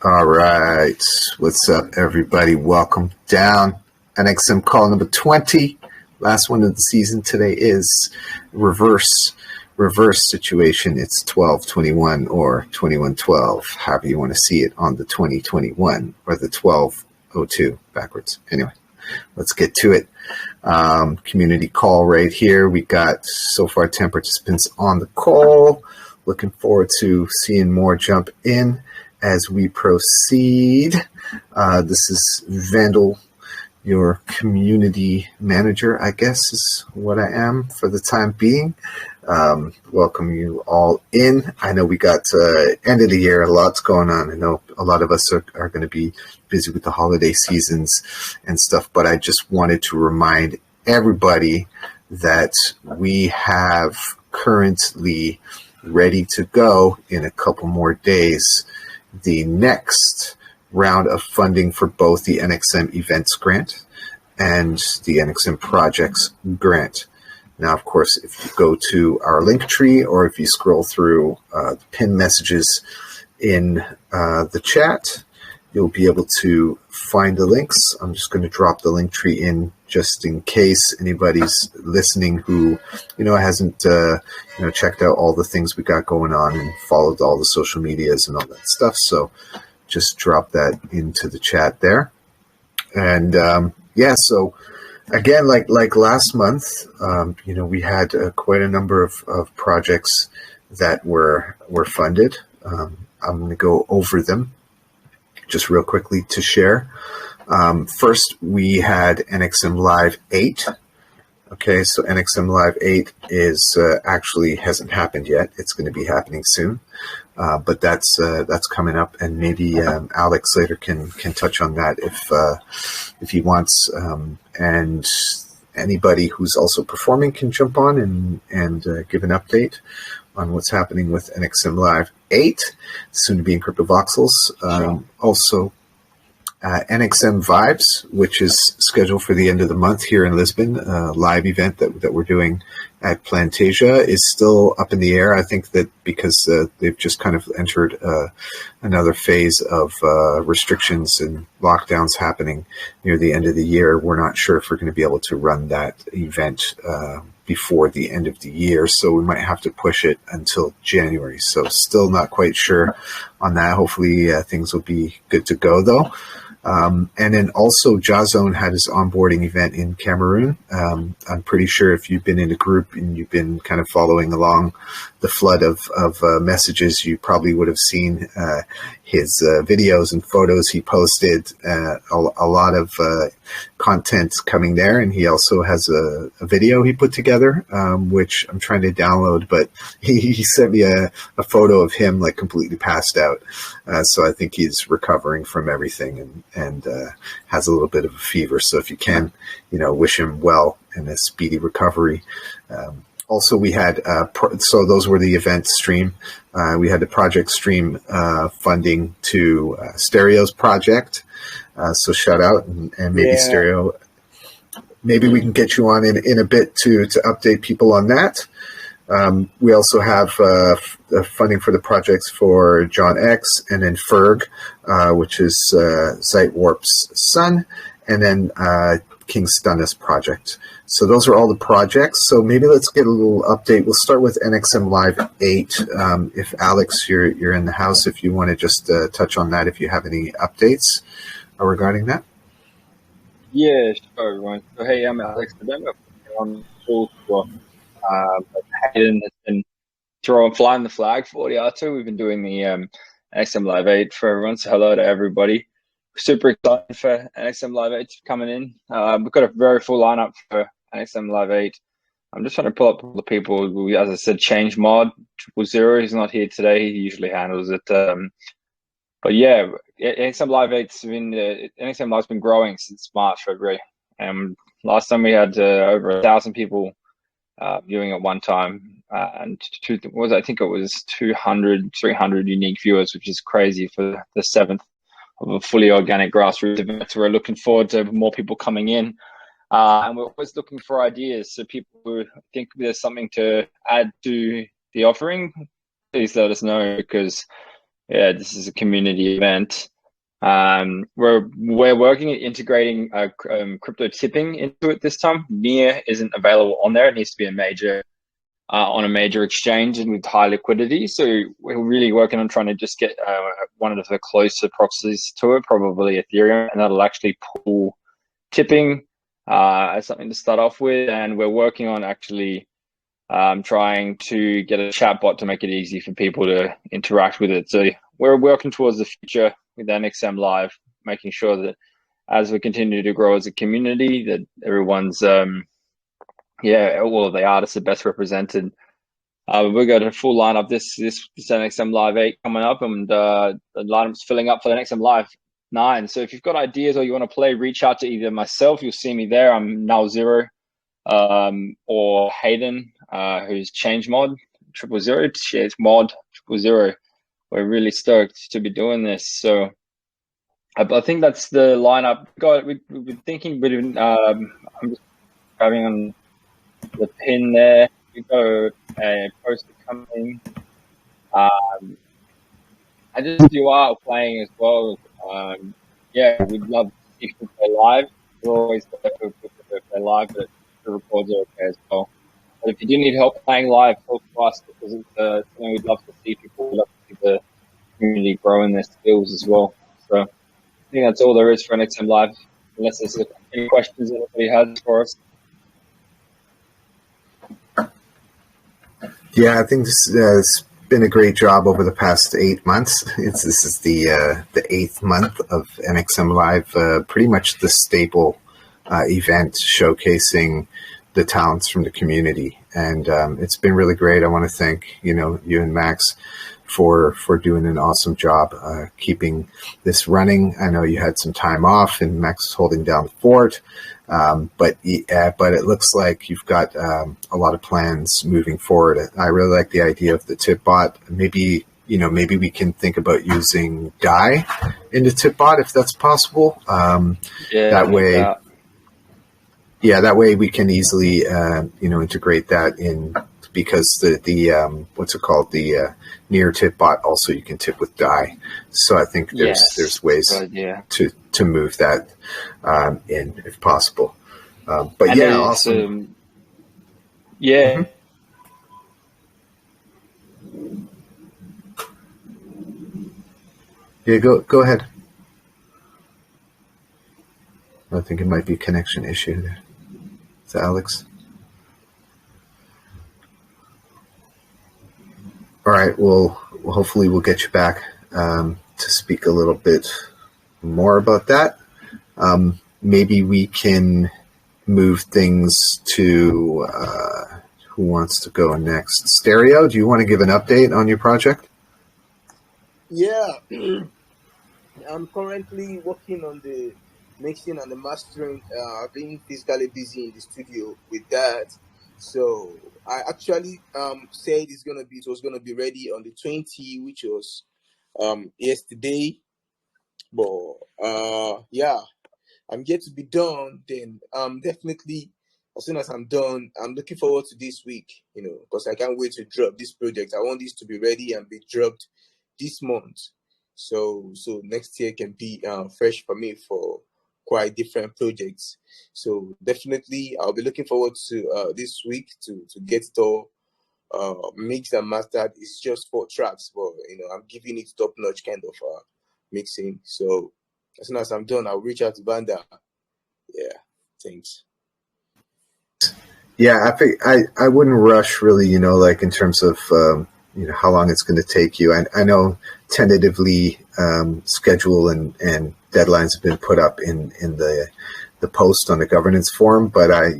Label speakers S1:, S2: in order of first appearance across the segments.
S1: All right. What's up, everybody? Welcome down. NxM call number 20. Last one of the season. Today is reverse situation. It's 12-21 or 21-12, however you want to see it on the 20-21 or the 12-02 backwards. Anyway, let's get to it. Community call right here. We got so far 10 participants on the call. Looking forward to seeing more jump in as we proceed. This is Vandal, your community manager, I guess is what I am for the time being. Welcome you all in. I know we got end of the year, a lot's going on. I know a lot of us are going to be busy with the holiday seasons and stuff, but I just wanted to remind everybody that we have currently ready to go in a couple more days the next round of funding for both the NxM Events Grant and the NxM Projects Grant. Now, of course, if you go to our link tree or if you scroll through the pinned messages in the chat, you'll be able to find the links. I'm just going to drop the link tree in just in case anybody's listening who, hasn't, checked out all the things we got going on and followed all the social medias and all that stuff. So just drop that into the chat there. And so again, like last month, we had quite a number of projects that were funded. I'm going to go over them just real quickly to share. First, we had NxM Live 8. Okay, so NxM Live 8 is actually hasn't happened yet. It's going to be happening soon, but that's coming up, and maybe Alex later can touch on that if he wants. And anybody who's also performing can jump on and give an update on what's happening with NxM Live 8, soon to be in CryptoVoxels. Also, NxM Vibes, which is scheduled for the end of the month here in Lisbon, a live event that we're doing at Plantasia, is still up in the air. I think that because they've just kind of entered another phase of restrictions and lockdowns happening near the end of the year, we're not sure if we're going to be able to run that event before the end of the year, so we might have to push it until January. So still not quite sure on that. Hopefully things will be good to go though. And then also Jazone had his onboarding event in Cameroon. I'm pretty sure if you've been in a group and you've been kind of following along the flood of messages, you probably would have seen his videos and photos he posted, a lot of content coming there. And he also has a video he put together, which I'm trying to download, but he sent me a photo of him like completely passed out. So I think he's recovering from everything and has a little bit of a fever. So if you can, wish him well and a speedy recovery. Also, we had, so those were the event stream. We had the project stream funding to Stereo's project. So shout out and maybe Stereo. Maybe we can get you on in a bit to update people on that. We also have funding for the projects for John X and then Ferg, which is Zeitwarp's son, and then King Stunnis project. So those are all the projects. So maybe let's get a little update. We'll start with NxM Live 8. If Alex, you're in the house, if you want to just touch on that, if you have any updates regarding that.
S2: Yeah, sure, everyone. So hey, I'm Alex. I don't know if I'm on the call for, but Hayden has been flying the flag for the R2. We've been doing the NxM Live 8 for everyone. So hello to everybody. Super excited for NxM Live 8 coming in. We've got a very full lineup for NxM Live 8. I'm just trying to pull up all the people. As I said, Change Mod 000. He's not here today. He usually handles it. But yeah, NxM Live 8's been NxM Live's been growing since March, February. Last time we had over 1,000 people viewing at one time, and I think it was 200, 300 unique viewers, which is crazy for the 7th of a fully organic grassroots event. So we're looking forward to more people coming in, and we're always looking for ideas. So people who think there's something to add to the offering, please let us know, because this is a community event. We're working at integrating crypto tipping into it this time. NEAR isn't available on there. It needs to be on a major exchange and with high liquidity. So we're really working on trying to just get one of the closer proxies to it, probably Ethereum, and that'll actually pull tipping as something to start off with. And we're working on actually trying to get a chatbot to make it easy for people to interact with it. So we're working towards the future with NxM Live, making sure that as we continue to grow as a community, that everyone's all of the artists are best represented. We've got a full lineup this NxM Live 8 coming up, and the lineup's filling up for the NxM Live 9. So if you've got ideas or you want to play, reach out to either myself, you'll see me there, I'm Null Zero, or Hayden, who's Change Mod 000, Change Mod 000. We're really stoked to be doing this. So I think that's the lineup. We've been thinking, but I'm just grabbing on the pin there. We've got a poster coming. And just you are playing as well. We'd love to see people play live. We're always there for people to play live, but the records are okay as well. But if you do need help playing live, talk to us, because it's something we'd love to see. People would love to see the community growing their skills as well. So I think that's all there is for NxM Live, unless there's any questions that anybody has for us.
S1: Yeah, I think this has been a great job over the past 8 months. This is the 8th month of NxM Live, pretty much the staple event showcasing the talents from the community, and it's been really great. I want to thank you and Max for doing an awesome job keeping this running. I know you had some time off, and Max is holding down the fort. But it looks like you've got a lot of plans moving forward. I really like the idea of the tip bot. Maybe we can think about using DAI in the tip bot if that's possible. That way we can easily integrate that in, because the what's it called, the NEAR tip bot, also you can tip with DAI. So I think there's ways to move that in if possible. But awesome.
S2: Yeah.
S1: Yeah, go ahead. I think it might be a connection issue there. Is that Alex? All right. Well, hopefully we'll get you back to speak a little bit more about that. Maybe we can move things to who wants to go next. Stereo, do you want to give an update on your project?
S3: Yeah. I'm currently working on the mixing and the mastering, being physically busy in the studio with that. So I actually said it was gonna be ready on the 20th, which was yesterday. But I'm yet to be done. Then definitely as soon as I'm done, I'm looking forward to this week, because I can't wait to drop this project. I want this to be ready and be dropped this month. So next year can be fresh for me for quite different projects. So definitely I'll be looking forward to this week to get it all mixed and mastered. It's just 4 tracks, but I'm giving it top notch kind of mixing. So as soon as I'm done, I'll reach out to Banda. Yeah, thanks.
S1: Yeah, I think I wouldn't rush really, like in terms of how long it's going to take you. I know tentatively schedule and deadlines have been put up in the post on the governance forum, but I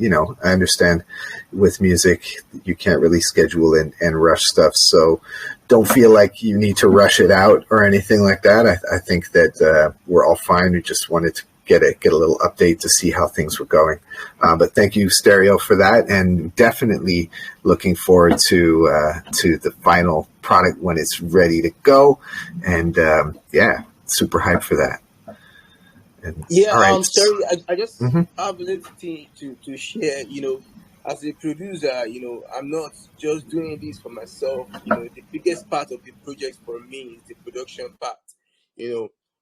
S1: understand with music you can't really schedule and rush stuff, so don't feel like you need to rush it out or anything like that. I think that we're all fine. We just wanted to get a little update to see how things were going. But thank you, Stereo, for that, and definitely looking forward to the final product when it's ready to go. And super hyped for that. And,
S3: all right. Sorry, I just have a little thing to share. As a producer, I'm not just doing this for myself. The biggest part of the project for me is the production part.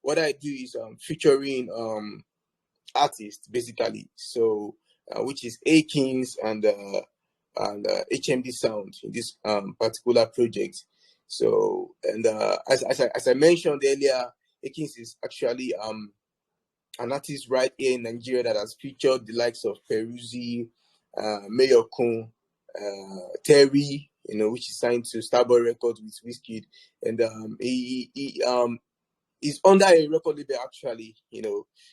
S3: what I do is featuring artists basically. So which is Akins and HMD Sound in this particular project. So and as I mentioned earlier, Akins is actually an artist right here in Nigeria that has featured the likes of Peruzzi, Mayor Kun, Terry, which is signed to Starboy Records with Wizkid, and he's under a record label actually,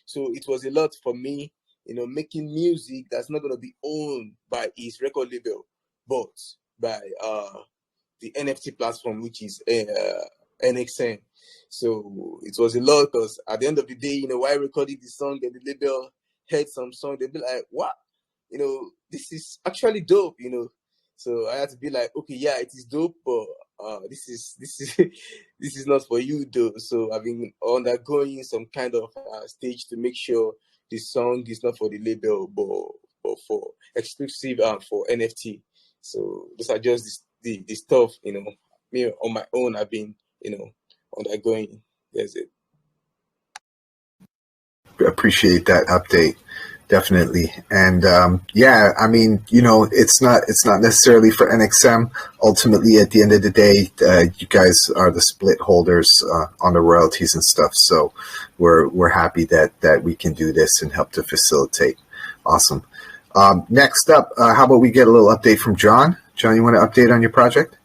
S3: So it was a lot for me, making music that's not going to be owned by his record label, but by the NFT platform, which is NxM. So it was a lot because at the end of the day, while recording the song and the label heard some song, they'd be like, what? This is actually dope, So I had to be like, okay, yeah, it is dope, but this is this is not for you though. So I've been undergoing some kind of stage to make sure the song is not for the label, but for exclusive for NFT. So those are just the stuff, me on my own I've been, undergoing. That's it.
S1: Appreciate that update, definitely. And yeah, I mean, it's not necessarily for NxM. Ultimately, at the end of the day, you guys are the split holders on the royalties and stuff. So we're happy that we can do this and help to facilitate. Awesome. Next up, how about we get a little update from John? John, you want to update on your project?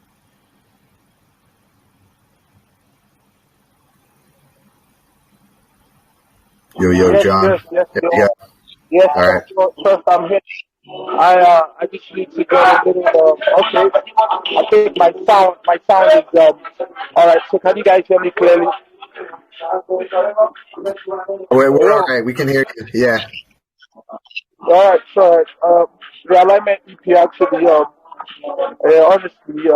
S1: Yo, John.
S4: Yes.
S1: All right.
S4: First, I'm here. I just need to get a little. Okay. I think my sound is all right. So can you guys hear me clearly?
S1: We're all right. We can hear you. Yeah.
S4: All right. So the alignment EP actually honestly,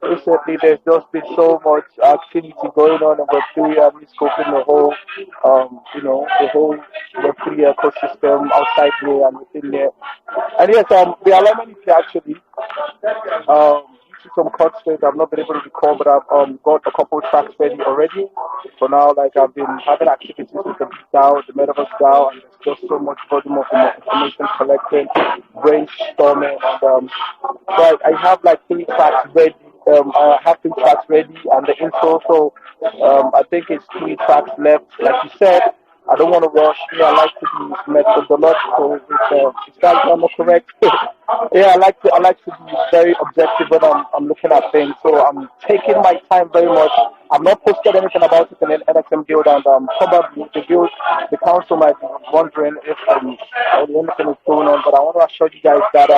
S4: recently there's just been so much activity going on in Web3 and it's scoping the whole, the whole Web3 ecosystem outside there and within there. And yes, the alignment EP actually, due to some constraints, I've not been able to record, but I've got a couple tracks ready already. So now, like, I've been having activities with the DAO, the Metaverse DAO, and there's just so much volume of information collecting, brainstorming, and so I have like 3 tracks ready. I have 3 tracks ready and the intro. So I think it's 3 tracks left. Like you said, I don't want to rush. I like to be methodological. It's not correct. I like to be very objective when I'm looking at things. So I'm taking my time very much. I've not posted anything about it in the NxM guild, and probably the council might be wondering if anything is going on. But I want to assure you guys that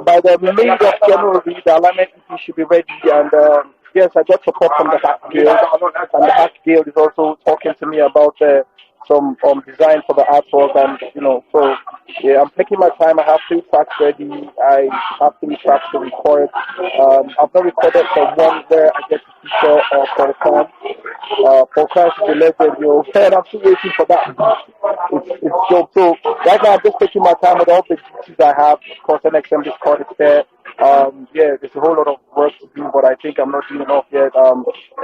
S4: by the mid of January, the alignment EP should be ready. And yes, I got support from the Hack Guild, and the Hack Guild is also talking to me about some design for the artwork, and so yeah, I'm taking my time. I have 3 tracks ready. I have 3 tracks to record. I've not recorded the one where I get to feature Paul Khan. Paul Khan is a legend, and I'm still waiting for that. It's dope. So right now I'm just taking my time with all the duties I have. Of course, NxM Discord is there. Yeah, there's a whole lot of work to do, but I think I'm not doing enough yet.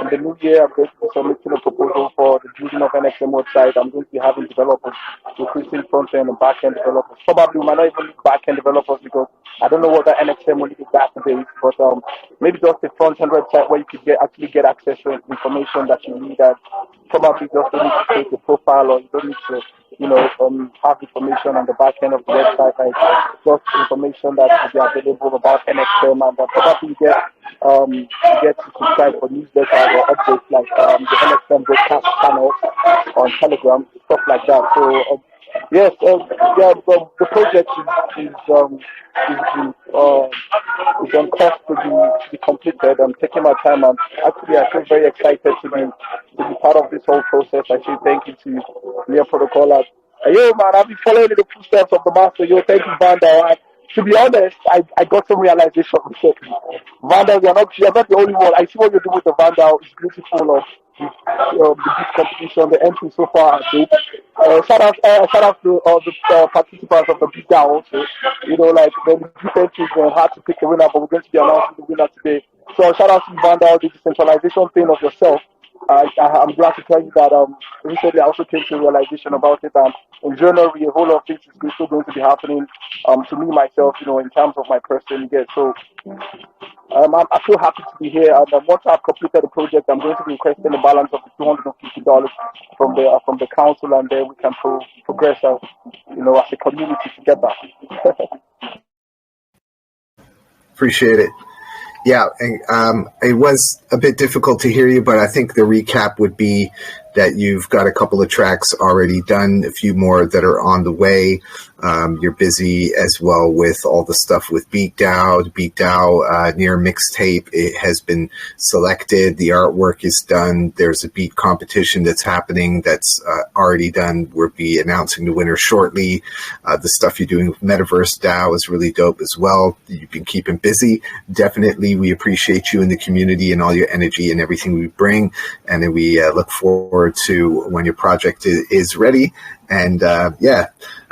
S4: In the new year, I'm going to be submitting a proposal for the building of NxM website. I'm going to be having developers increasing front-end and back-end developers. Probably we might not even need back-end developers because I don't know whether NxM will need a database, but maybe just a front-end website where you could actually get access to information that you need, and probably just don't need to create a profile, or you don't need to have information on the back end of the website, like just information that will be available about NxM, and probably get to subscribe for newsletters or updates like the NxM broadcast channel on Telegram, stuff like that. So yes, the project is on course to be completed. I'm taking my time, and actually I feel very excited to be part of this whole process. I say thank you to Neo Protocol. Yo man, I've been following in the footsteps of the master. Yo, thank you, Vanda. To be honest, I got some realization recently. Vandal, you're not the only one. I see what you're doing with the Vandal. It's beautiful. The big competition, the entry so far are dope. Shout out to all the participants of the big down also. Like the big entries were hard to pick a winner, but we're going to be announcing the winner today. So shout out to Vandal, the decentralization thing of yourself. I'm glad to tell you that recently I also came to a realization about it, and in January a whole lot of things is still going to be happening to me myself, in terms of my person. Yeah, so I'm so happy to be here. And once I've completed the project, I'm going to be requesting the balance of the $250 from the council, and then we can progress as as a community together.
S1: Appreciate it. Yeah, and, it was a bit difficult to hear you, but I think the recap would be that you've got a couple of tracks already done, a few more that are on the way. You're busy as well with all the stuff with BeatDAO. BeatDAO near mixtape, it has been selected. The artwork is done. There's a beat competition that's happening that's already done. We'll be announcing the winner shortly. The stuff you're doing with Metaverse DAO is really dope as well. You've been keeping busy. Definitely, we appreciate you in the community and all your energy and everything we bring. And then we look forward to when your project is ready. And yeah,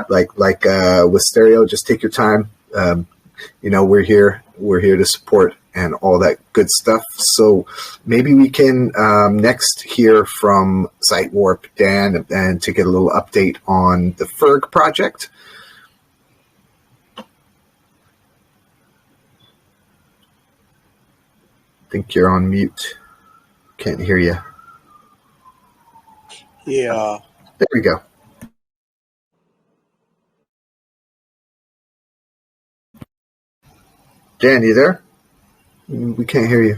S1: like with Stereo, just take your time. We're here to support and all that good stuff. So maybe we can next hear from Site Warp Dan and to get a little update on the Ferg project. I think you're on mute. Can't hear you.
S3: Yeah.
S1: There we go. Dan, you there? We can't hear you.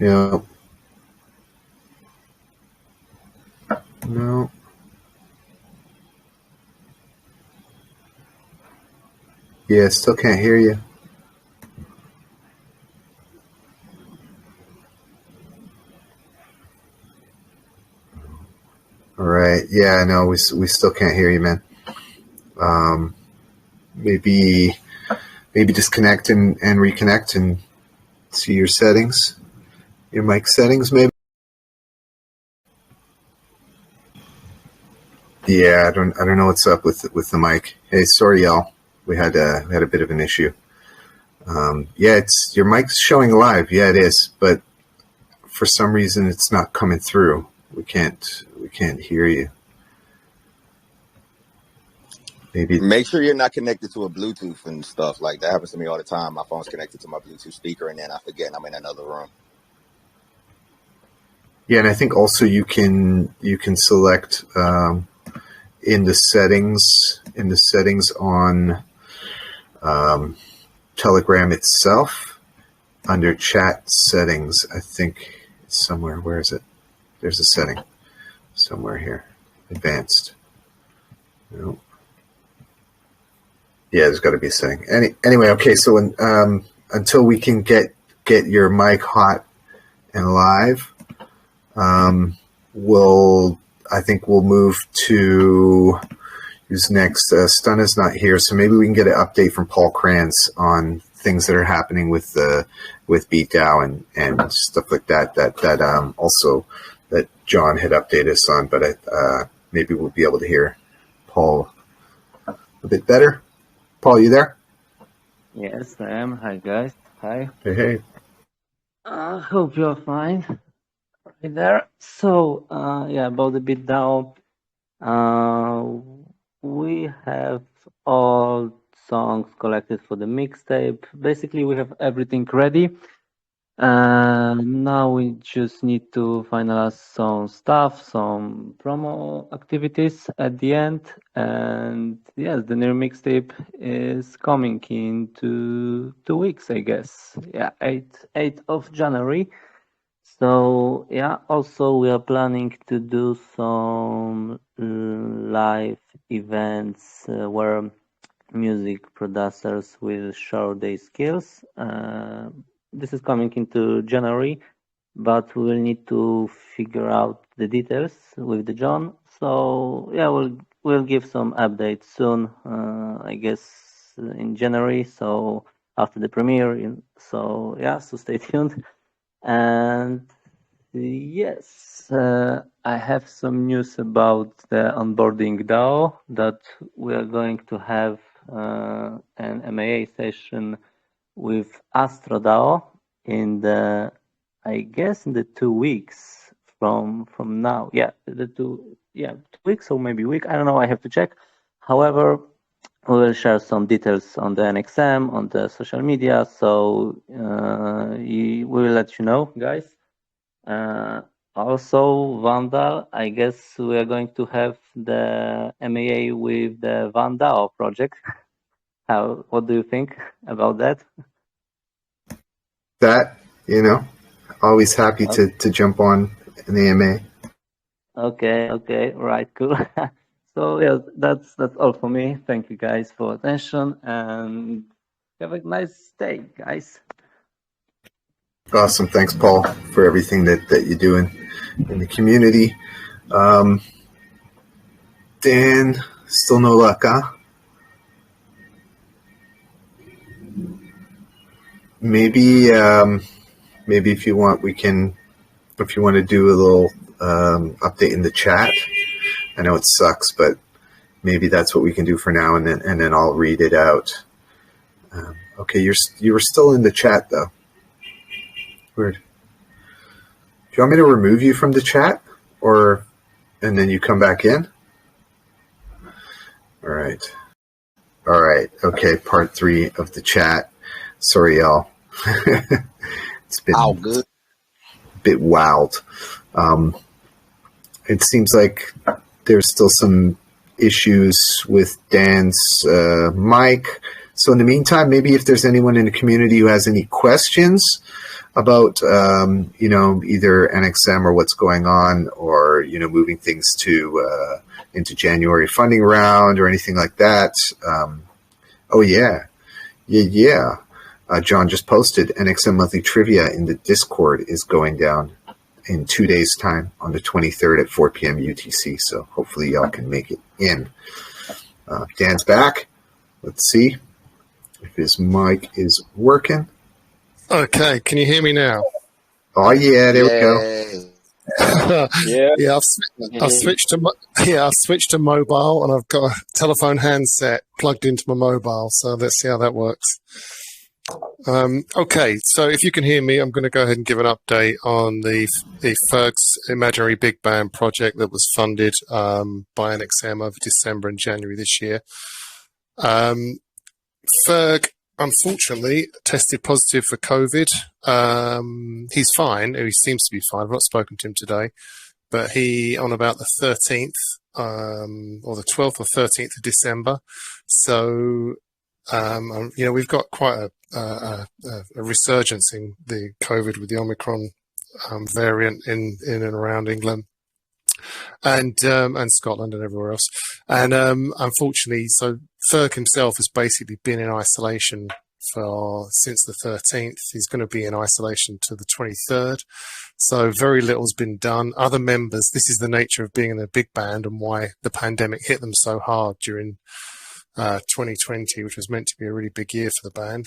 S1: Yeah. No. Yeah, still can't hear you. All right. Yeah, no, we still can't hear you, man. Maybe disconnect and reconnect and see your settings, your mic settings, maybe. Yeah, I don't know what's up with the mic. Hey, sorry, y'all. We had a bit of an issue. Yeah, it's your mic's showing live. Yeah, it is, but for some reason it's not coming through. We can't hear you. Maybe
S5: make sure you're not connected to a Bluetooth and stuff like that. Happens to me all the time. My phone's connected to my Bluetooth speaker, and then I forget I'm in another room.
S1: Yeah, and I think also you can select in the settings on Telegram itself under chat settings. I think it's somewhere. Where is it? There's a setting somewhere here. Advanced. No. Yeah, there's got to be a setting. Anyway, okay. So until we can get your mic hot and live, I think we'll move to who's next. Stun is not here, so maybe we can get an update from Paul Kranz on things that are happening with BeatDAO and stuff like that. That also that John had updated us on, but maybe we'll be able to hear Paul a bit better. Paul, you there?
S6: Yes, I am. Hi, guys. Hi.
S1: Hey.
S6: Hope you're fine. Right there. So, yeah, about the BeatDAO, we have all songs collected for the mixtape. Basically, we have everything ready. Now we just need to finalize some stuff, some promo activities at the end. And yes, the new mixtape is coming in 2 weeks, I guess. Yeah, 8th of January. So yeah, also we are planning to do some live events where music producers will show their skills. This is coming into January, but we will need to figure out the details with the John. So yeah, we'll give some updates soon. I guess in January. So after the premiere. So yeah, so stay tuned. And yes, I have some news about the onboarding DAO that we are going to have an MAA session with AstroDAO in the, I guess, in the 2 weeks from now. Yeah, 2 weeks or maybe a week. I don't know. I have to check. However, we will share some details on the NxM, on the social media. So we will let you know, guys. Also, Vandal, I guess we are going to have the MAA with the Vandal project. What do you think about that?
S1: That, always happy to jump on an AMA.
S6: Okay, right, cool. So yeah, that's all for me. Thank you guys for attention and have a nice day, guys.
S1: Awesome. Thanks, Paul, for everything that you're doing in the community. Dan, still no luck, huh? Maybe if you want, if you want to do a little update in the chat. I know it sucks, but maybe that's what we can do for now, and then I'll read it out. Okay, you were still in the chat though. Weird. Do you want me to remove you from the chat, and then you come back in? All right. Okay, part 3 of the chat. Sorry, y'all. It's been
S5: good.
S1: A bit wild. It seems like there's still some issues with Dan's mic. So in the meantime, maybe if there's anyone in the community who has any questions about, either NxM or what's going on, or, moving things into January funding round or anything like that. John just posted NxM monthly trivia in the Discord is going down in 2 days' time on the 23rd at 4 p.m. UTC. So hopefully y'all can make it in. Dan's back. Let's see if his mic is working.
S7: Okay, can you hear me now?
S1: Oh yeah, there we go.
S7: Yeah, I've switched to mobile, and I've got a telephone handset plugged into my mobile. So let's see how that works. Okay, so if you can hear me, I'm going to go ahead and give an update on the Ferg's Imaginary Big Band project that was funded by NxM over December and January this year. Ferg, unfortunately, tested positive for COVID. He's fine. He seems to be fine. I've not spoken to him today, but he, on about the 13th, or the 12th or 13th of December. So, we've got quite a resurgence in the COVID with the Omicron variant in and around England and Scotland and everywhere else. And unfortunately, so Ferg himself has basically been in isolation since the 13th. He's going to be in isolation to the 23rd. So very little's been done. Other members, this is the nature of being in a big band and why the pandemic hit them so hard during 2020, which was meant to be a really big year for the band.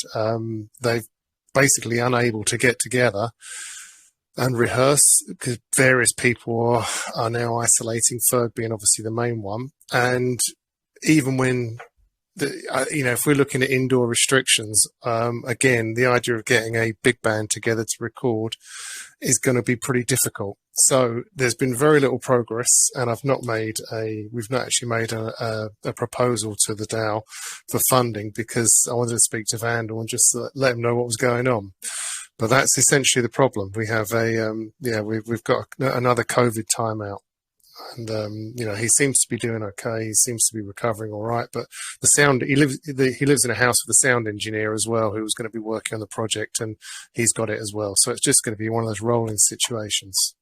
S7: They've basically unable to get together and rehearse because various people are now isolating, Ferg being obviously the main one. And even when if we're looking at indoor restrictions, again, the idea of getting a big band together to record is going to be pretty difficult. So there's been very little progress, and we've not actually made a proposal to the DAO for funding because I wanted to speak to Vandal and just let him know what was going on. But that's essentially the problem. We have we've got another COVID timeout. And he seems to be doing okay. He seems to be recovering all right. But he lives in a house with a sound engineer as well, who was going to be working on the project, and he's got it as well. So it's just going to be one of those rolling situations.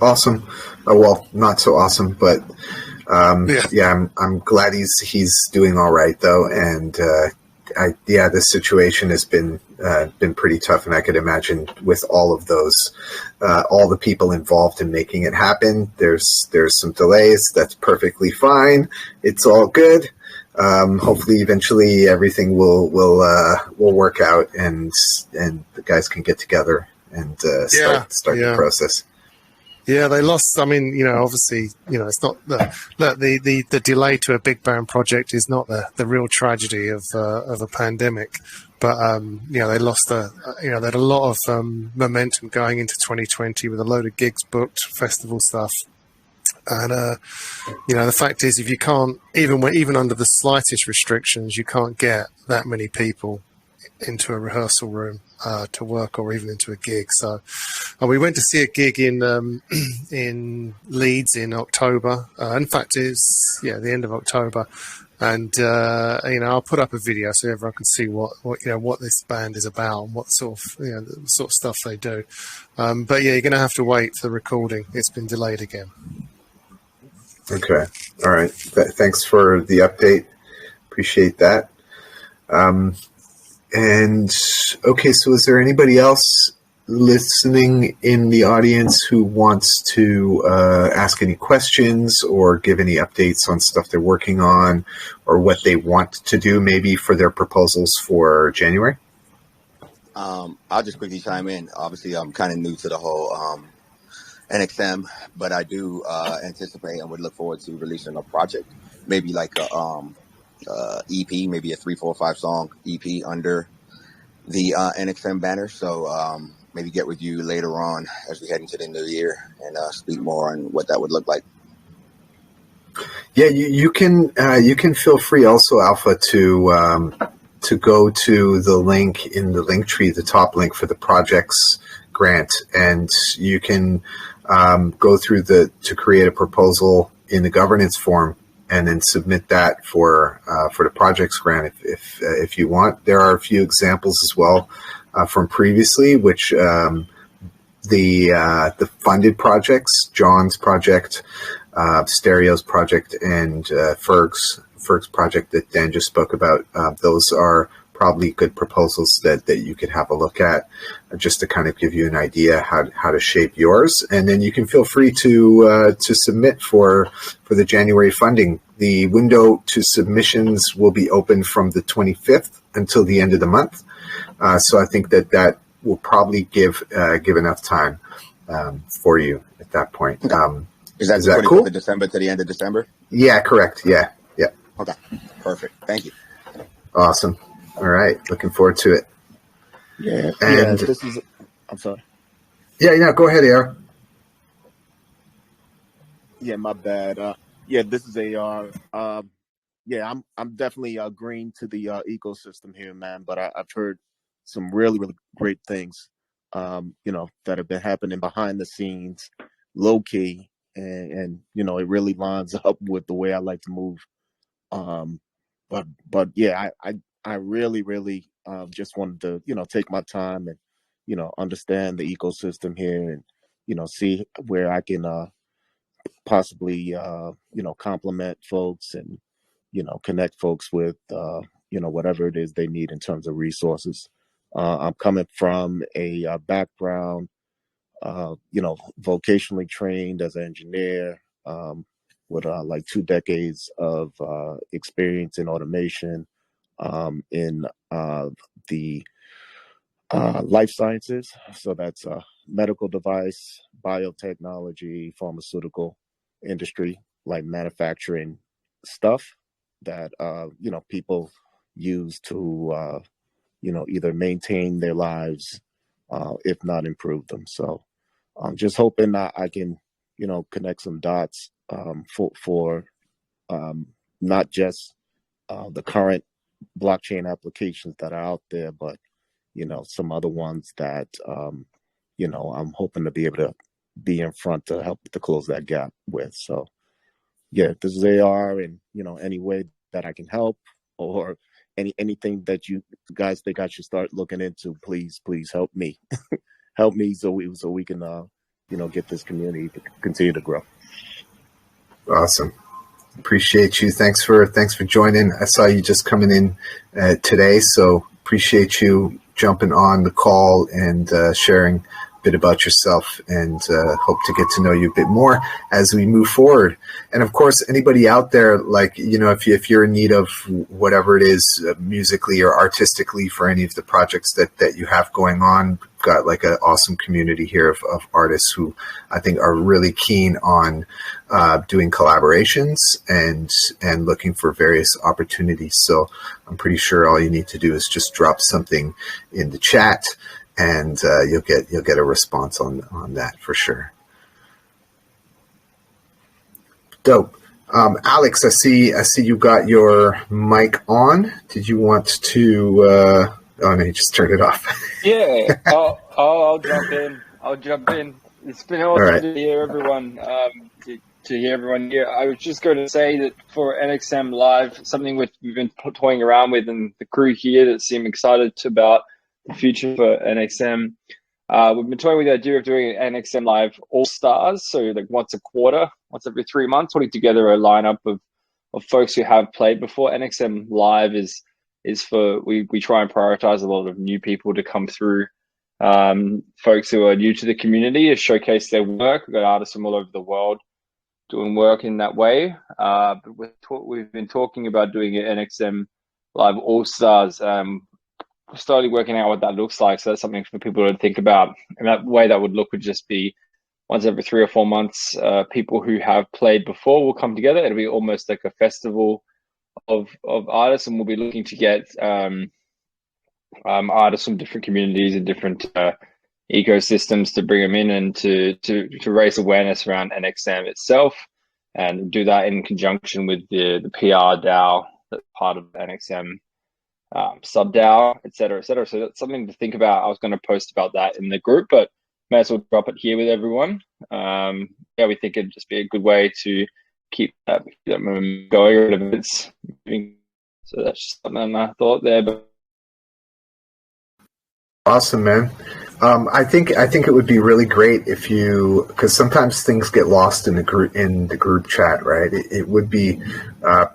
S1: Awesome. Well, not so awesome, but I'm glad he's doing all right though. And this situation has been pretty tough, and I could imagine with all of those, all the people involved in making it happen. There's some delays. That's perfectly fine. It's all good. Hopefully, eventually, everything will work out, and the guys can get together and start the process.
S7: Yeah, they lost. I mean, obviously, it's not the delay to a big band project is not the real tragedy of a pandemic, but they lost they had a lot of momentum going into 2020 with a load of gigs booked, festival stuff, and the fact is, if you can't even under the slightest restrictions, you can't get that many people into a rehearsal room to work, or even into a gig. So we went to see a gig in Leeds in October. In fact, it's the end of October, and I'll put up a video so everyone can see what this band is about and what sort of stuff they do. But you're going to have to wait for the recording. It's been delayed again.
S1: Okay, all right. Thanks for the update. Appreciate that. And okay, so is there anybody else listening in the audience who wants to ask any questions or give any updates on stuff they're working on or what they want to do maybe for their proposals for January?
S5: I'll just quickly chime in. Obviously, I'm kind of new to the whole NxM, but I do anticipate and would look forward to releasing a project, maybe like a EP, maybe a 3, 4, 5 song EP under the NxM banner. So maybe get with you later on as we head into the new year and speak more on what that would look like.
S1: Yeah, you can feel free also, Alpha, to go to the link in the link tree, the top link for the projects grant, and you can go through to create a proposal in the governance form and then submit that for the projects grant if you want. There are a few examples as well from previously, which the funded projects, John's project, Stereo's project, and Ferg's project that Dan just spoke about, those are probably good proposals that you could have a look at, just to kind of give you an idea how to shape yours. And then you can feel free to submit for the January funding. The window to submissions will be open from the 25th until the end of the month. So I think that will probably give enough time for you at that point.
S5: Is that cool? From December to the end of December?
S1: Yeah, correct. Yeah.
S5: Okay, perfect. Thank you.
S1: Awesome. All right, looking forward to it.
S8: Yeah,
S1: and
S8: this is. I'm sorry.
S1: Yeah, go ahead, Aaron.
S8: Yeah, my bad. This is AR. I'm definitely agreeing to the ecosystem here, man. But I've heard some really, really great things, that have been happening behind the scenes, low key, and it really lines up with the way I like to move. But yeah, I really, really just wanted to, take my time and, understand the ecosystem here and, see where I can possibly, compliment folks and, connect folks with, whatever it is they need in terms of resources. I'm coming from a background, vocationally trained as an engineer, with like 2 decades of experience in automation, in the life sciences. So that's medical device, biotechnology, pharmaceutical industry, like manufacturing stuff that people use to either maintain their lives, if not improve them. So I'm just hoping that I can connect some dots for not just the current blockchain applications that are out there, but some other ones that I'm hoping to be able to be in front to help to close that gap with. So yeah, this is AR, and any way that I can help, or anything that you guys think I should start looking into, please help me. Help me so we can get this community to continue to grow.
S1: Awesome. Appreciate you. Thanks for joining. I saw you just coming in today, so appreciate you jumping on the call and sharing a bit about yourself, and hope to get to know you a bit more as we move forward. And of course, anybody out there, like, if you're in need of whatever it is, musically or artistically, for any of the projects that you have going on, got like an awesome community here of artists who I think are really keen on doing collaborations and looking for various opportunities. So I'm pretty sure all you need to do is just drop something in the chat, and you'll get a response on that for sure. Dope. Alex, I see you got your mic on. Did you want to? Oh no, you just turned it off.
S2: Yeah, I'll jump in. It's been awesome to hear everyone. To hear everyone here. I was just going to say that for NxM Live, something which we've been toying around with, and the crew here that seem excited about the future for NxM. We've been toying with the idea of doing an NxM Live All Stars, so like once a quarter, once every 3 months, putting together a lineup of folks who have played before. NxM Live is for we try and prioritize a lot of new people to come through. Folks who are new to the community to showcase their work. We've got artists from all over the world doing work in that way. But we've been talking about doing an NxM Live All Stars. Slowly working out what that looks like. So that's something for people to think about. And that way that would look would just be once every 3 or 4 months, people who have played before will come together. It'll be almost like a festival of artists, and we'll be looking to get artists from different communities and different ecosystems to bring them in and to raise awareness around NxM itself, and do that in conjunction with the PR DAO that's part of NxM sub DAO, et cetera, et cetera. So that's something to think about. I was going to post about that in the group, but may as well drop it here with everyone. Yeah, we think it'd just be a good way to keep that momentum going. So that's just something I thought there. But
S1: awesome, man. I think it would be really great if you, because sometimes things get lost in the group chat, right? It would be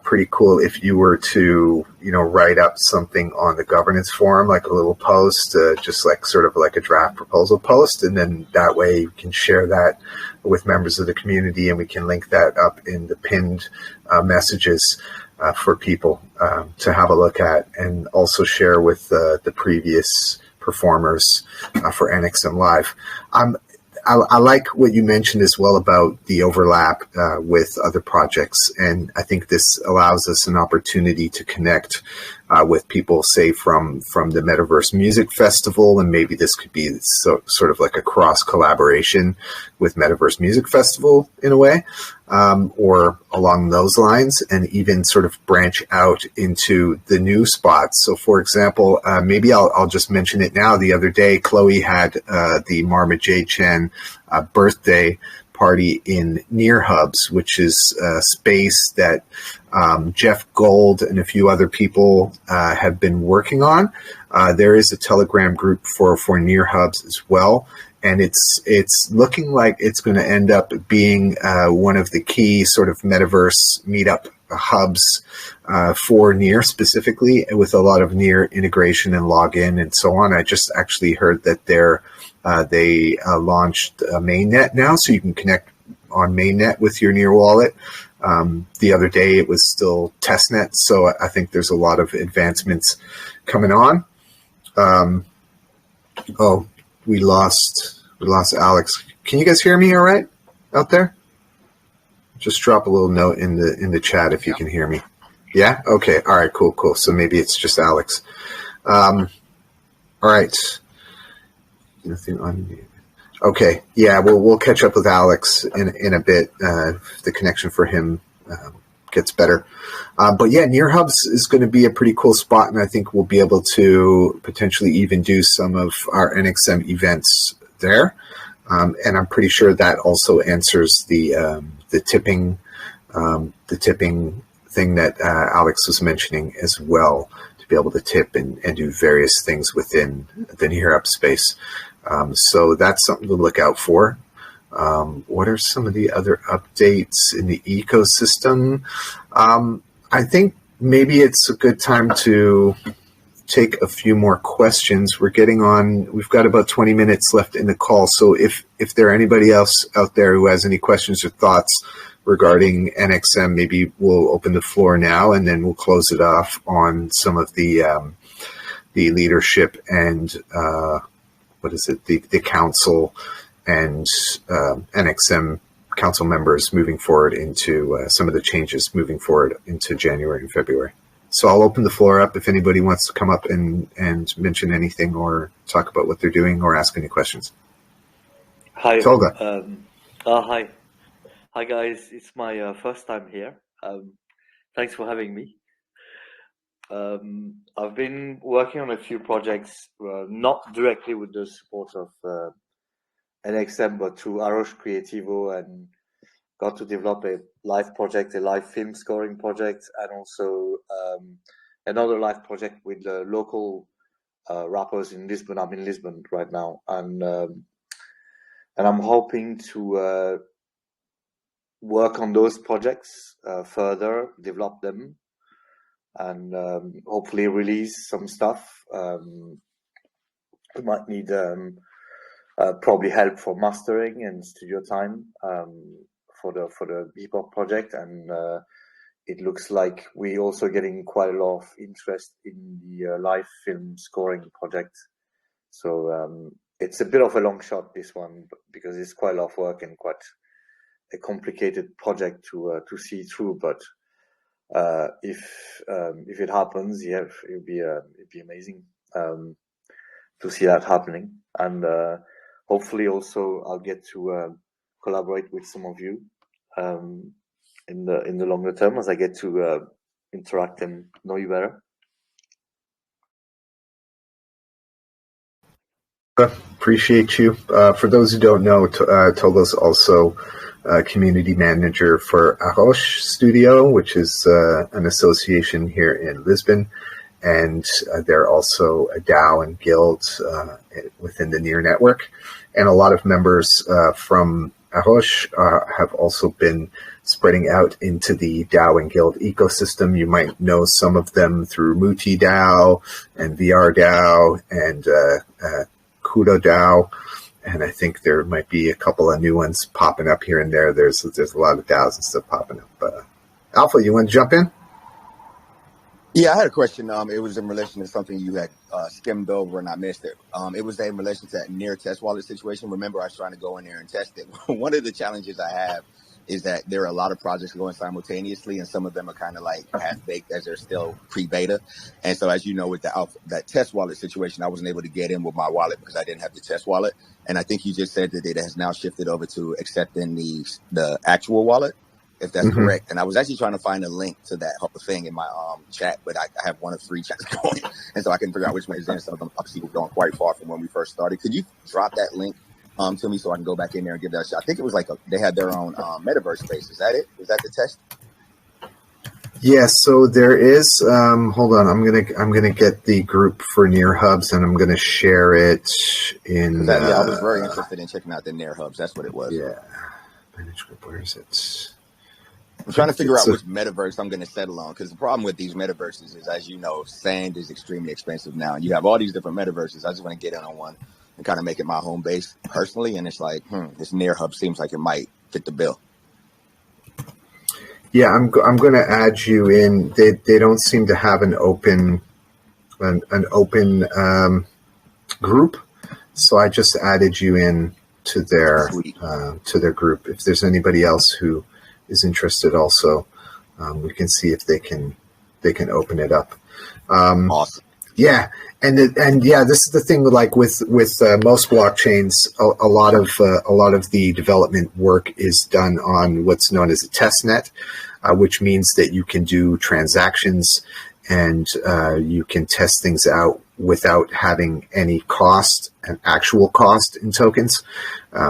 S1: pretty cool if you were to, write up something on the governance forum, like a little post, just like sort of like a draft proposal post, and then that way you can share that with members of the community, and we can link that up in the pinned messages for people to have a look at, and also share with the previous performers for NxM Live. I like what you mentioned as well about the overlap with other projects, and I think this allows us an opportunity to connect with people, say from the Metaverse Music Festival, and maybe this could be sort of like a cross collaboration with Metaverse Music Festival in a way, or along those lines, and even sort of branch out into the new spots. So for example, maybe I'll just mention it now. The other day, Chloe had the Marma J. Chen birthday party in Near Hubs, which is a space that Jeff Gold and a few other people have been working on. There is a Telegram group for Near Hubs as well, and it's looking like it's going to end up being one of the key sort of metaverse meetup hubs for Near specifically, with a lot of Near integration and login and so on. I just actually heard that they launched a mainnet now, so you can connect on mainnet with your Near wallet. The other day it was still testnet, so I think there's a lot of advancements coming on. Oh, we lost Alex. Can you guys hear me all right out there? Just drop a little note in the chat if you can hear me. Yeah? Okay. All right, cool. So maybe it's just Alex. All right. Nothing unmuted. Okay. Yeah, we'll catch up with Alex in a bit if the connection for him gets better. But yeah, Near Hubs is going to be a pretty cool spot, and I think we'll be able to potentially even do some of our NxM events there. And I'm pretty sure that also answers the tipping thing that Alex was mentioning as well, to be able to tip and do various things within the Near Hub space. So that's something to look out for. What are some of the other updates in the ecosystem? I think maybe it's a good time to take a few more questions. We've got about 20 minutes left in the call. So if there are anybody else out there who has any questions or thoughts regarding NxM, maybe we'll open the floor now, and then we'll close it off on some of the leadership and the council and NxM council members moving forward into some of the changes moving forward into January and February. So I'll open the floor up if anybody wants to come up and mention anything or talk about what they're doing or ask any questions.
S9: Hi.
S1: Tolga.
S9: Hi. Hi, guys. It's my first time here. Thanks for having me. I've been working on a few projects, not directly with the support of NxM, but through Arosh Creativo, and got to develop a live project, a live film scoring project, and also another live project with the local rappers in Lisbon. I'm in Lisbon right now, and I'm hoping to work on those projects further, develop them, and hopefully release some stuff. We might need probably help for mastering and studio time for the hip hop project, and it looks like we're also getting quite a lot of interest in the live film scoring project. So it's a bit of a long shot, this one, because it's quite a lot of work and quite a complicated project to see through. But if it happens, yeah, it'd be amazing to see that happening, and hopefully also I'll get to collaborate with some of you in the longer term as I get to interact and know you better.
S1: Appreciate you. For those who don't know, Tolga's also community manager for Arosh Studio, which is an association here in Lisbon, and they're also a DAO and guild within the NEAR network. And a lot of members from Arosh have also been spreading out into the DAO and guild ecosystem. You might know some of them through Muti DAO and VR DAO and Kudo DAO. And I think there might be a couple of new ones popping up here and there. There's a lot of DAOs and stuff popping up. Alpha, you want to jump in?
S5: Yeah, I had a question. It was in relation to something you had skimmed over and I missed it. It was in relation to that NEAR test wallet situation. Remember, I was trying to go in there and test it. One of the challenges I have is that there are a lot of projects going simultaneously, and some of them are kind of like half-baked as they're still pre-beta. And so, as you know, with that test wallet situation, I wasn't able to get in with my wallet because I didn't have the test wallet. And I think you just said that it has now shifted over to accepting the actual wallet, if that's correct. And I was actually trying to find a link to that thing in my chat, but I have one of 3 chats going, and so I can figure out which one is in. Some of them obviously were going quite far from when we first started. Could you drop that link to me so I can go back in there and give that a shot? I think it was like they had their own metaverse space. Is that it? Was that the test?
S1: Yeah, so there is. Hold on, I'm gonna get the group for NEAR Hubs, and I'm gonna share it in.
S5: Yeah, I was very interested in checking out the NEAR Hubs. That's what it was.
S1: Yeah, manage group. Where is it?
S5: I'm trying to figure out which metaverse I'm going to settle on, because the problem with these metaverses is, as you know, sand is extremely expensive now, and you have all these different metaverses. I just want to get in on one and kind of make it my home base personally, and it's like, this NEAR Hub seems like it might fit the bill.
S1: Yeah, I'm going to add you in. They don't seem to have an open group, so I just added you in to their group. If there's anybody else who is interested also, we can see if they can open it up.
S5: Awesome.
S1: Yeah, and yeah, this is the thing with most blockchains. A lot of the development work is done on what's known as a test net, which means that you can do transactions and you can test things out without having any cost, an actual cost in tokens.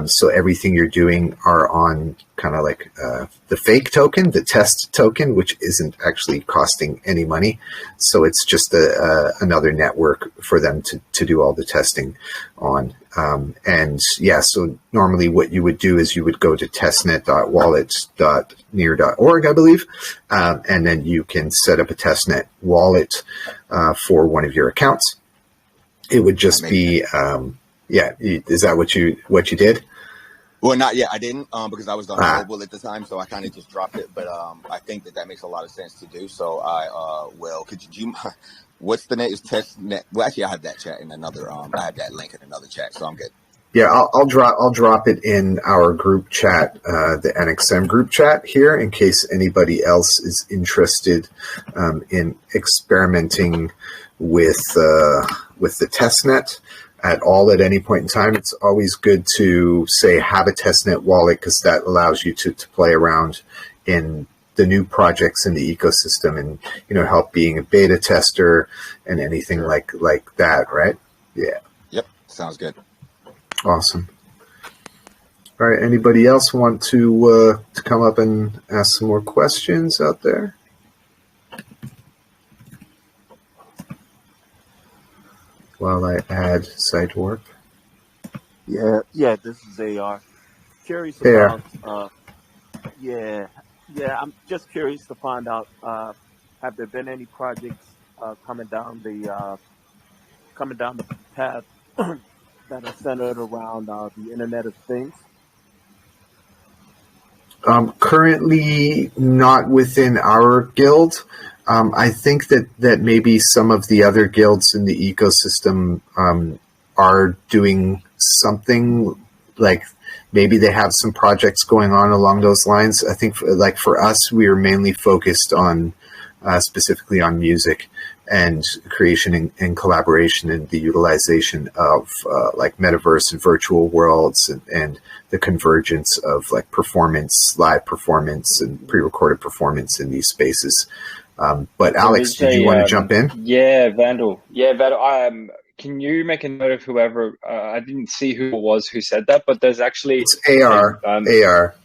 S1: So everything you're doing are on kind of like the fake token, the test token, which isn't actually costing any money. So it's just another network for them to do all the testing on. And yeah, so normally what you would do is you would go to testnet.wallets.near.org, I believe, and then you can set up a testnet wallet for one of your accounts. It would just be, yeah. Is that what you did?
S5: Well, not yet. I didn't because I was on mobile at the time, so I kind of just dropped it. But I think that makes a lot of sense to do. So I will. Could you What's the name? Is testnet? Well, actually, I have that chat in another. I have that link in another chat, so I'm good.
S1: Yeah, I'll drop it in our group chat, the NxM group chat here, in case anybody else is interested in experimenting with the testnet at all at any point in time. It's always good to say have a testnet wallet, because that allows you to play around in the new projects in the ecosystem, and help being a beta tester and anything like that, right? Yeah.
S5: Yep, sounds good.
S1: Awesome. All right. Anybody else want to come up and ask some more questions out there? While I add site work.
S8: Yeah. This is AR. Curious
S1: AR.
S8: about. I'm just curious to find out. Have there been any projects coming down the path that are centered around the Internet of Things?
S1: Currently not within our guild. I think that maybe some of the other guilds in the ecosystem are doing something, like maybe they have some projects going on along those lines. I think for us, we are mainly focused on specifically on music and creation and collaboration, and the utilization of like metaverse and virtual worlds, and the convergence of like performance, live performance, and pre-recorded performance in these spaces. But Alex, did you want to jump in?
S2: Yeah, Vandal. Can you make a note of whoever? I didn't see who it was who said that, but there's actually
S1: it's AR.
S2: AR.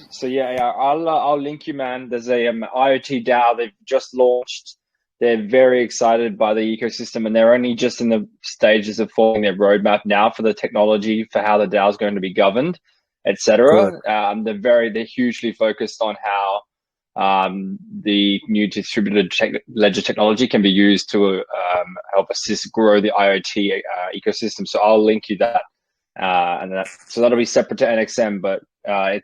S2: So yeah, AR. I'll link you, man. There's a IoT DAO they've just launched. They're very excited by the ecosystem, and they're only just in the stages of forming their roadmap now for the technology, for how the DAO is going to be governed, etc. They're hugely focused on how the new distributed ledger technology can be used to help assist grow the IoT ecosystem. So I'll link you that, so that'll be separate to NxM, but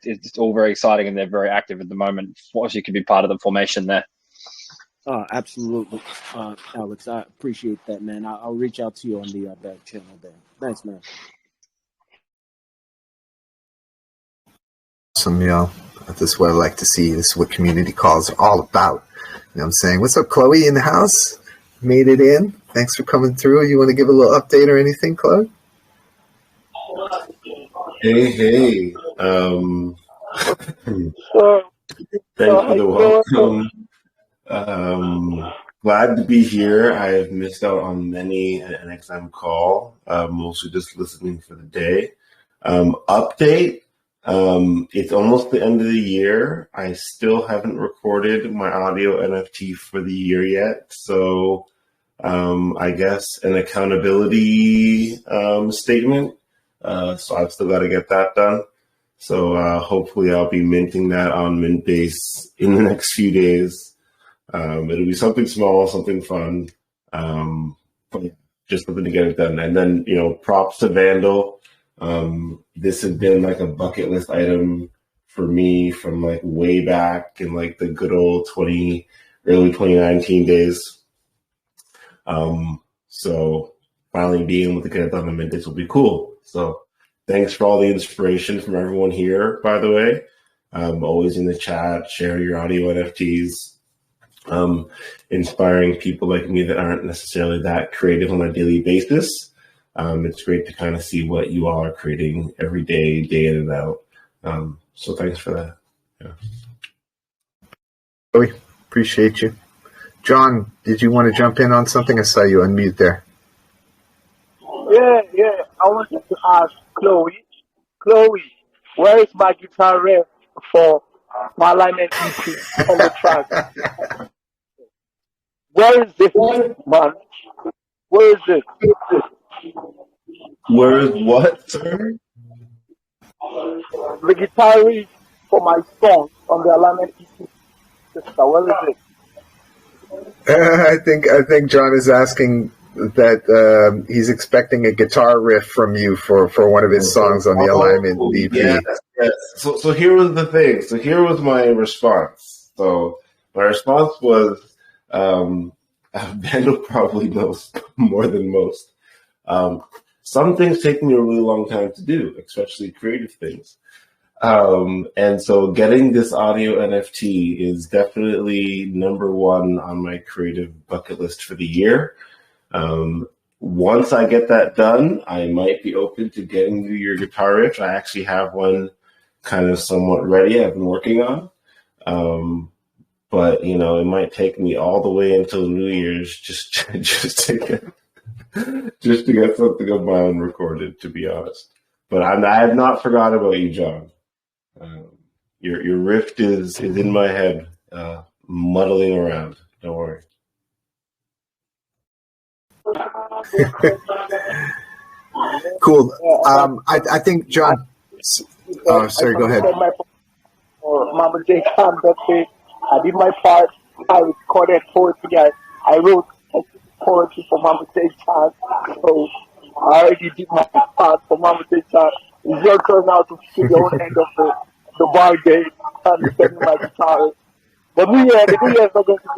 S2: it's all very exciting, and they're very active at the moment. So you can be part of the formation there.
S8: Absolutely, Alex. I appreciate that, man. I'll reach out to you on the back channel there. Thanks, man.
S1: Awesome, this is what I like to see. This is what community calls are all about. You know what I'm saying? What's up, Chloe, in the house? Made it in. Thanks for coming through. You want to give a little update or anything, Chloe?
S10: Hey. Thanks for the welcome. Glad to be here. I've missed out on many an NxM call, mostly just listening for the day. Update. It's almost the end of the year. I still haven't recorded my audio NFT for the year yet. So I guess an accountability statement. So I've still got to get that done. So hopefully I'll be minting that on Mintbase in the next few days. It'll be something small, something fun. But yeah, just something to get it done. And then, props to Vandal. This has been like a bucket list item for me from like way back in like the good old early 2019 days. So finally being able to get it done on Mintbase will be cool. So thanks for all the inspiration from everyone here, by the way. Always in the chat, share your audio NFTs. Inspiring people like me that aren't necessarily that creative on a daily basis. It's great to kind of see what you all are creating every day, day in and out. So thanks for that. Yeah.
S1: Chloe, appreciate you. John, did you want to jump in on something? I saw you unmute there.
S4: Yeah. I wanted to ask Chloe, where is my guitar riff for my alignment EP on the track? Where is this, man? Where is it?
S10: Where is what, sir?
S4: The guitar riff for my song on the alignment EP. Where is it?
S1: I think John is asking that he's expecting a guitar riff from you for one of his songs on the alignment EP.
S10: Yes. So here was the thing. So here was my response. So my response was, Ben will probably know more than most. Some things take me a really long time to do, especially creative things. And so getting this audio NFT is definitely number one on my creative bucket list for the year. Once I get that done, I might be open to getting New Year guitar riff. I actually have one kind of somewhat ready I've been working on. But you know, it might take me all the way until New Year's just to get something of my own recorded, to be honest. But I have not forgotten about you, John. Your riff is in my head, muddling around. Don't worry.
S1: Cool. I think John. Oh, sorry. Go ahead.
S4: For Mama J. Khan birthday, I did my part. I recorded poetry. I wrote poetry for Mama J. Khan. So I already did my part for Mama J. Khan. It's your turn now to figure your own end of the bargain and send my guitar. But the New Year is not going to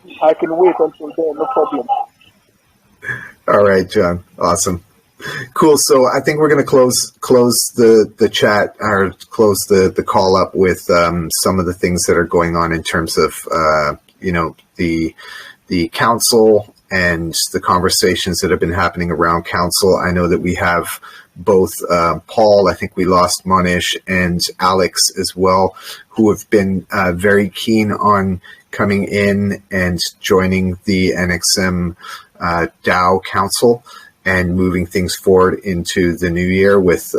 S4: be. I can wait until then, no problem.
S1: All right, John. Awesome. Cool. So I think we're going to close the chat, or close the call up with some of the things that are going on in terms of the council and the conversations that have been happening around council. I know that we have both Paul, I think we lost Monish, and Alex as well, who have been very keen on coming in and joining the NxM DAO Council and moving things forward into the new year with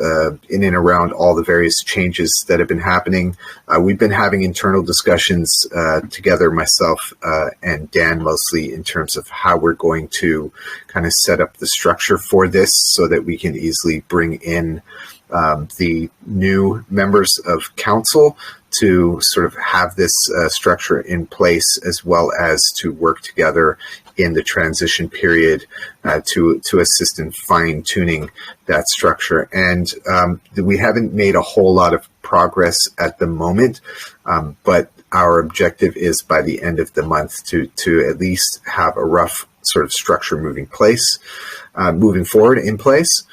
S1: in and around all the various changes that have been happening. We've been having internal discussions together, myself and Dan mostly, in terms of how we're going to kind of set up the structure for this so that we can easily bring in the new members of council to sort of have this structure in place, as well as to work together in the transition period to assist in fine-tuning that structure. And we haven't made a whole lot of progress at the moment, but our objective is by the end of the month to at least have a rough sort of structure moving forward in place.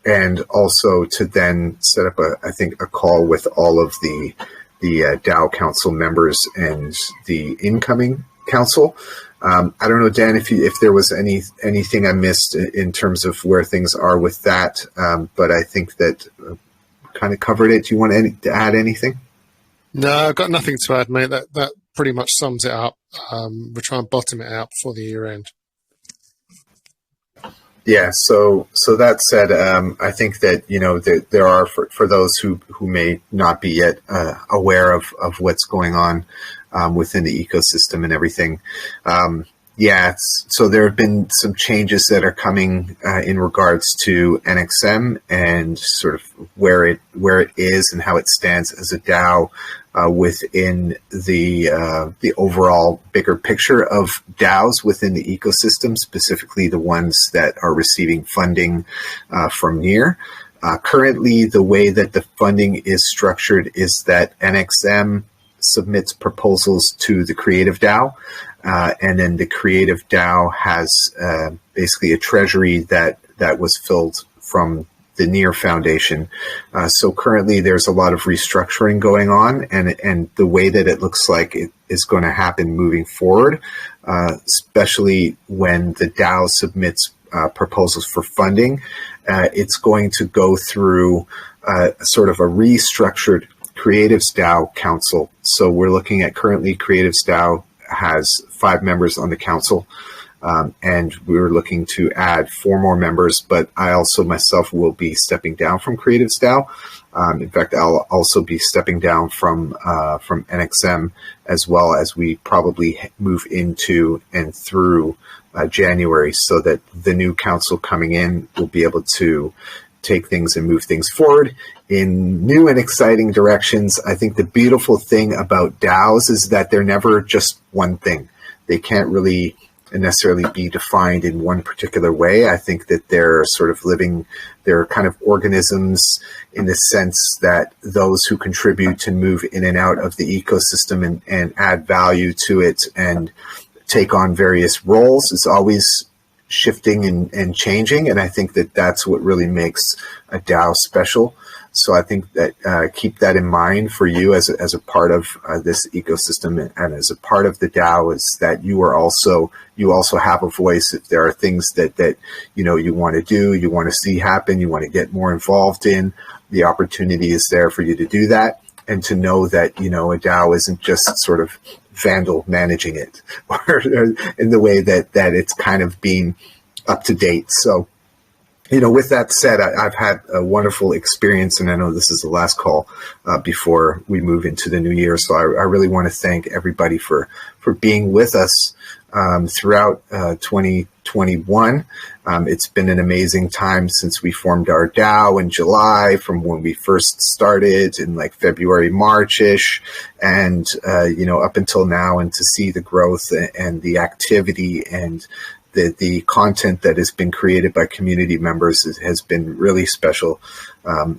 S1: And also to then set up a call with all of the DAO council members and the incoming council. I don't know, Dan, if there was anything I missed in terms of where things are with that, but I think that kind of covered it. Do you want to add anything?
S7: No, I've got nothing to add, mate. That pretty much sums it up. We're trying to bottom it out before the year end.
S1: Yeah, so that said, I think that, there are, for those who may not be yet aware of what's going on within the ecosystem and everything. So there have been some changes that are coming in regards to NxM and sort of where it is and how it stands as a DAO within the overall bigger picture of DAOs within the ecosystem, specifically the ones that are receiving funding from NEAR. Currently, the way that the funding is structured is that NxM submits proposals to the Creative DAO, and then the Creative DAO has basically a treasury that was filled from the NEAR Foundation. So currently there's a lot of restructuring going on, and the way that it looks like it is going to happen moving forward, especially when the DAO submits proposals for funding, it's going to go through sort of a restructured Creatives DAO Council. So we're looking at currently Creatives DAO has 5 members on the council. And we're looking to add 4 more members, but I also myself will be stepping down from Creatives DAO. In fact, I'll also be stepping down from NxM, as well as we probably move into and through January, so that the new council coming in will be able to take things and move things forward in new and exciting directions. I think the beautiful thing about DAOs is that they're never just one thing. They can't really necessarily be defined in one particular way. I think that they're sort of they're kind of organisms in the sense that those who contribute and move in and out of the ecosystem and add value to it and take on various roles. It's always shifting and changing, and I think that that's what really makes a DAO special. So I think that keep that in mind for you as a part of this ecosystem, and as a part of the DAO, is that you also have a voice. If there are things that you want to do, you want to see happen, you want to get more involved in, the opportunity is there for you to do that, and to know that a DAO isn't just sort of Vandal managing it, or in the way that it's kind of being up to date. So, with that said, I've had a wonderful experience, and I know this is the last call before we move into the new year. So I really want to thank everybody for being with us throughout 2021. It's been an amazing time since we formed our DAO in July, from when we first started in like February, March-ish, and up until now, and to see the growth and the activity and the content that has been created by community members has been really special,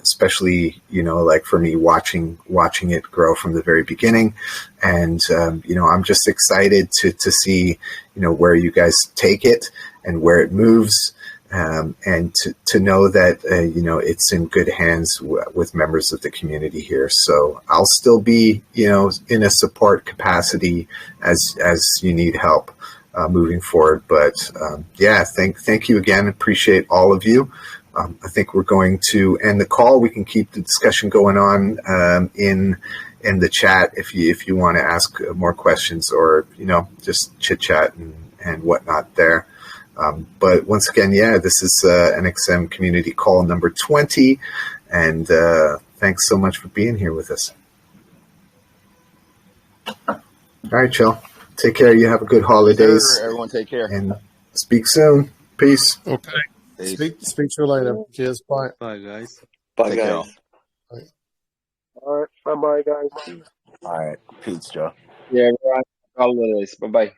S1: especially, like for me, watching it grow from the very beginning. And, I'm just excited to see, where you guys take it and where it moves, and to know that, it's in good hands with members of the community here. So I'll still be, in a support capacity as you need help. Moving forward, but thank you again. Appreciate all of you. I think we're going to end the call. We can keep the discussion going on in the chat if you want to ask more questions, or just chit chat and whatnot there. But once again, this is NxM Community Call number 20, and thanks so much for being here with us. All right, Chill. Take care. You have a good holidays.
S5: Sure, everyone take care.
S1: And speak soon. Peace.
S7: Okay.
S5: Peace.
S7: Speak to you later. Cheers. Bye.
S6: Bye, guys.
S9: Bye,
S5: Take care.
S9: guys.
S4: All right. Bye-bye, guys.
S8: All right. Peace, Joe.
S2: Yeah, everyone. Holidays. Bye-bye.